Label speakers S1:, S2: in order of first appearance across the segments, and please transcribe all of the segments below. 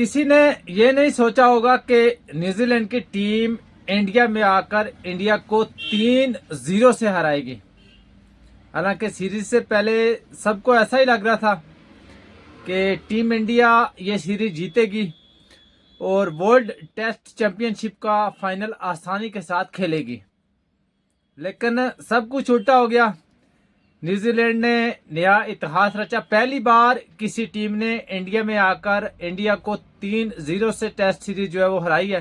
S1: किसी ने ये नहीं सोचा होगा कि न्यूजीलैंड की टीम इंडिया में आकर इंडिया को 3-0 से हराएगी। हालांकि सीरीज से पहले सबको ऐसा ही लग रहा था कि टीम इंडिया ये सीरीज जीतेगी और वर्ल्ड टेस्ट चैंपियनशिप का फाइनल आसानी के साथ खेलेगी। लेकिन सब कुछ उल्टा हो गया। न्यूजीलैंड ने नया इतिहास रचा। पहली बार किसी टीम ने इंडिया में आकर इंडिया को 3-0 से टेस्ट सीरीज जो है वो हराई है।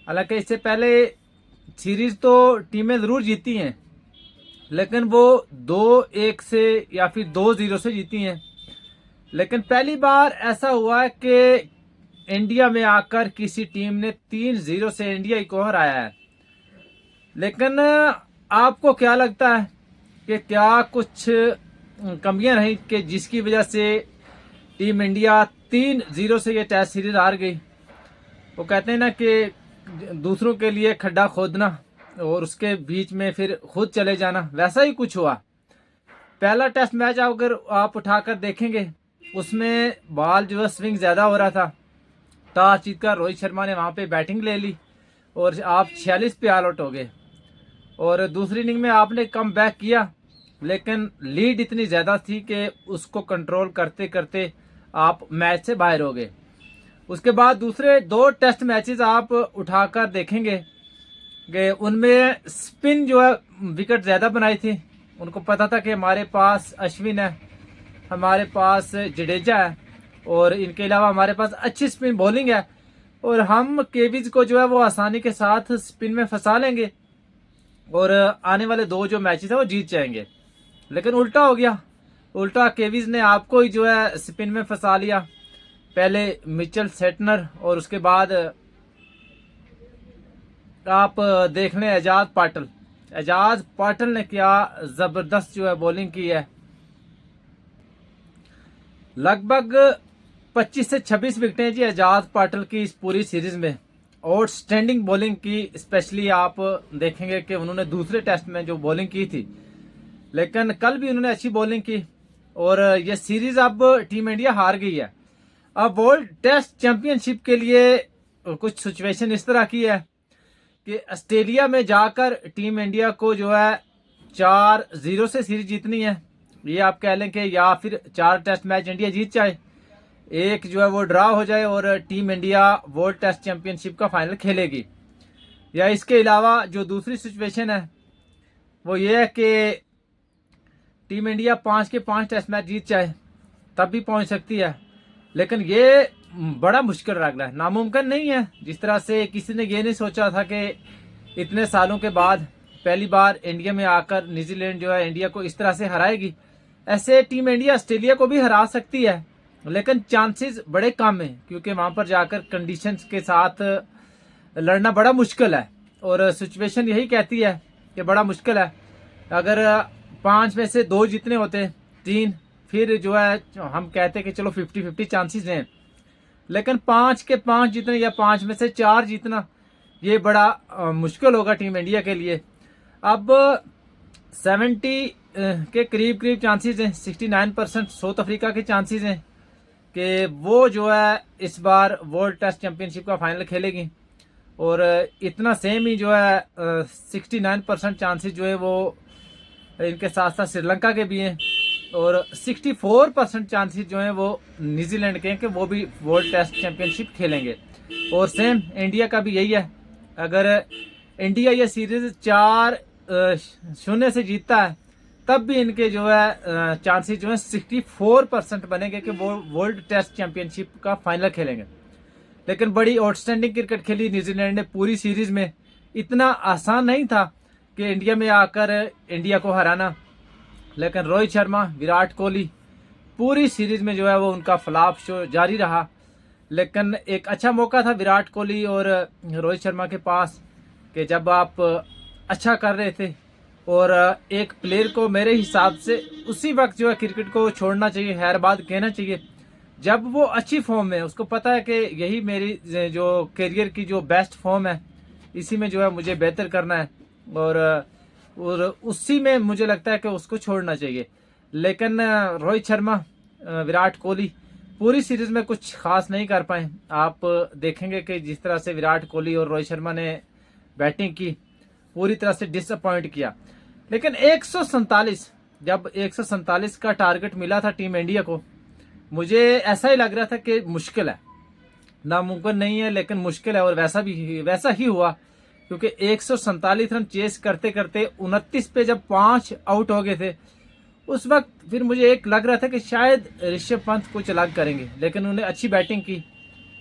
S1: हालांकि इससे पहले सीरीज तो टीमें जरूर जीती हैं, लेकिन वो 2-1 से या फिर 2-0 से जीती हैं। लेकिन पहली बार ऐसा हुआ है कि इंडिया में आकर किसी टीम ने 3-0 से इंडिया को हराया है। लेकिन आपको क्या लगता है कि क्या कुछ कमियां रही कि जिसकी वजह से टीम इंडिया 3-0 से ये टेस्ट सीरीज हार गई? वो कहते हैं ना कि दूसरों के लिए खड्डा खोदना और उसके बीच में फिर खुद चले जाना, वैसा ही कुछ हुआ। पहला टेस्ट मैच अगर आप उठाकर देखेंगे, उसमें बॉल जो है स्विंग ज़्यादा हो रहा था। टॉस जीतकर रोहित शर्मा ने वहाँ पे बैटिंग ले ली और आप 46 पे ऑल आउट हो गए। और दूसरी इनिंग में आपने कम बैक किया, लेकिन लीड इतनी ज़्यादा थी कि उसको कंट्रोल करते करते आप मैच से बाहर हो गए। उसके बाद दूसरे 2 टेस्ट मैचेस आप उठाकर देखेंगे कि उनमें स्पिन जो है विकेट ज़्यादा बनाई थी। उनको पता था कि हमारे पास अश्विन है, हमारे पास जडेजा है और इनके अलावा हमारे पास अच्छी स्पिन बॉलिंग है और हम केवीज को जो है वो आसानी के साथ स्पिन में फंसा लेंगे और आने वाले 2 जो मैचेस है वो जीत जाएंगे। लेकिन उल्टा हो गया। उल्टा केवीज ने आपको ही जो है स्पिन में फंसा लिया। पहले मिचेल सेटनर और उसके बाद आप देख लें एजाज पाटिल। एजाज पाटिल ने क्या जबरदस्त जो है बॉलिंग की है। लगभग 25 से 26 विकेटें जी एजाज पाटिल की इस पूरी सीरीज में। आउटस्टैंडिंग बॉलिंग की, स्पेशली आप देखेंगे कि उन्होंने दूसरे टेस्ट में जो बॉलिंग की थी, लेकिन कल भी उन्होंने अच्छी बॉलिंग की और ये सीरीज अब टीम इंडिया हार गई है। अब वर्ल्ड टेस्ट चैंपियनशिप के लिए कुछ सिचुएशन इस तरह की है कि ऑस्ट्रेलिया में जाकर टीम इंडिया को जो है 4-0 से सीरीज जीतनी है। ये आप कह लें कि या फिर 4 टेस्ट मैच इंडिया जीत जाए, एक जो है वो ड्रा हो जाए और team India world test championship का फाइनल खेलेगी। या इसके अलावा जो दूसरी सिचुएशन है वो ये है कि टीम इंडिया 5 के 5 टेस्ट मैच जीत जाए, तब भी पहुंच सकती है। लेकिन ये बड़ा मुश्किल लग रहा है, नामुमकिन नहीं है। जिस तरह से किसी ने ये नहीं सोचा था कि इतने सालों के बाद पहली बार इंडिया में आकर न्यूजीलैंड जो है इंडिया को इस तरह से हराएगी। ऐसे टीम इंडिया ऑस्ट्रेलिया को भी हरा सकती है, लेकिन चांसेस बड़े कम हैं क्योंकि वहां पर जाकर कंडीशंस के साथ लड़ना बड़ा मुश्किल है और सिचुएशन यही कहती है कि बड़ा मुश्किल है। अगर 5 में से 2 जीतने होते, 3, फिर जो है हम कहते कि चलो 50-50 चांसेस हैं। लेकिन 5 के 5 जीतने या 5 में से 4 जीतना, ये बड़ा मुश्किल होगा टीम इंडिया के लिए। अब 70 के करीब चांसेस हैं, 69% साउथ अफ्रीका के चांसेस हैं कि वो जो है इस बार वर्ल्ड टेस्ट चैंपियनशिप का फाइनल खेलेगी और इतना सेम ही जो है 69% चांसेस जो है वो इनके साथ साथ श्रीलंका के भी हैं और 64% चांसेस जो हैं वो न्यूजीलैंड के हैं कि वो भी वर्ल्ड टेस्ट चैंपियनशिप खेलेंगे। और सेम इंडिया का भी यही है। अगर इंडिया ये सीरीज 4-0 से जीतता है, तब भी इनके जो है चांसेस जो है 64% बनेंगे कि वो वर्ल्ड टेस्ट चैंपियनशिप का फाइनल खेलेंगे। लेकिन बड़ी आउटस्टैंडिंग क्रिकेट खेली न्यूजीलैंड ने पूरी सीरीज में। इतना आसान नहीं था कि इंडिया में आकर इंडिया को हराना। लेकिन रोहित शर्मा, विराट कोहली पूरी सीरीज में जो है वो उनका फ्लॉप शो जारी रहा। लेकिन एक अच्छा मौका था विराट कोहली और रोहित शर्मा के पास कि जब आप अच्छा कर रहे थे और एक प्लेयर को मेरे हिसाब से उसी वक्त जो है क्रिकेट को छोड़ना चाहिए, खैरबाद कहना चाहिए। जब वो अच्छी फॉर्म में, उसको पता है कि यही मेरी जो करियर की जो बेस्ट फॉर्म है, इसी में जो है मुझे बेहतर करना है और उसी में मुझे लगता है कि उसको छोड़ना चाहिए। लेकिन रोहित शर्मा, विराट कोहली पूरी सीरीज में कुछ खास नहीं कर पाए। आप देखेंगे कि जिस तरह से विराट कोहली और रोहित शर्मा ने बैटिंग की, पूरी तरह से डिसअपॉइंट किया। लेकिन 147, जब 147 का टारगेट मिला था टीम इंडिया को, मुझे ऐसा ही लग रहा था कि मुश्किल है, नामुमकिन नहीं है लेकिन मुश्किल है, और वैसा ही हुआ। क्योंकि 147 रन चेस करते करते 29 पे जब 5 आउट हो गए थे, उस वक्त फिर मुझे एक लग रहा था कि शायद ऋषभ पंत कुछ अलग करेंगे। लेकिन उन्होंने अच्छी बैटिंग की,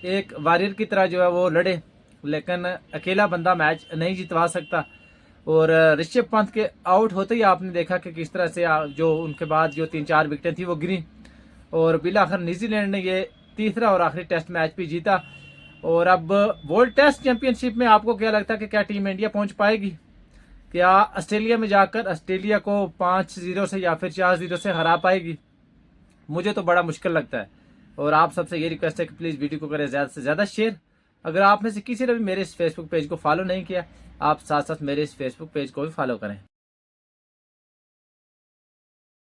S1: एक वॉरियर की तरह जो है वो लड़े, लेकिन अकेला बंदा मैच नहीं जितवा सकता। और ऋषभ पंत के आउट होते ही आपने देखा कि किस तरह से जो उनके बाद जो 3-4 विकेटें थी वो गिरी, और बिलाखिर न्यूजीलैंड ने ये तीसरा और आखिरी टेस्ट मैच भी जीता। और अब वर्ल्ड टेस्ट चैंपियनशिप में आपको क्या लगता है कि क्या टीम इंडिया पहुंच पाएगी? क्या ऑस्ट्रेलिया में जाकर ऑस्ट्रेलिया को 5-0 से या फिर 4-0 से हरा पाएगी? मुझे तो बड़ा मुश्किल लगता है। और आप सबसे ये रिक्वेस्ट है कि प्लीज़ वीडियो को करें ज़्यादा से ज़्यादा शेयर। अगर आप में से किसी ने भी मेरे इस फेसबुक पेज को फॉलो नहीं किया, आप साथ साथ मेरे इस फेसबुक पेज को भी फॉलो करें।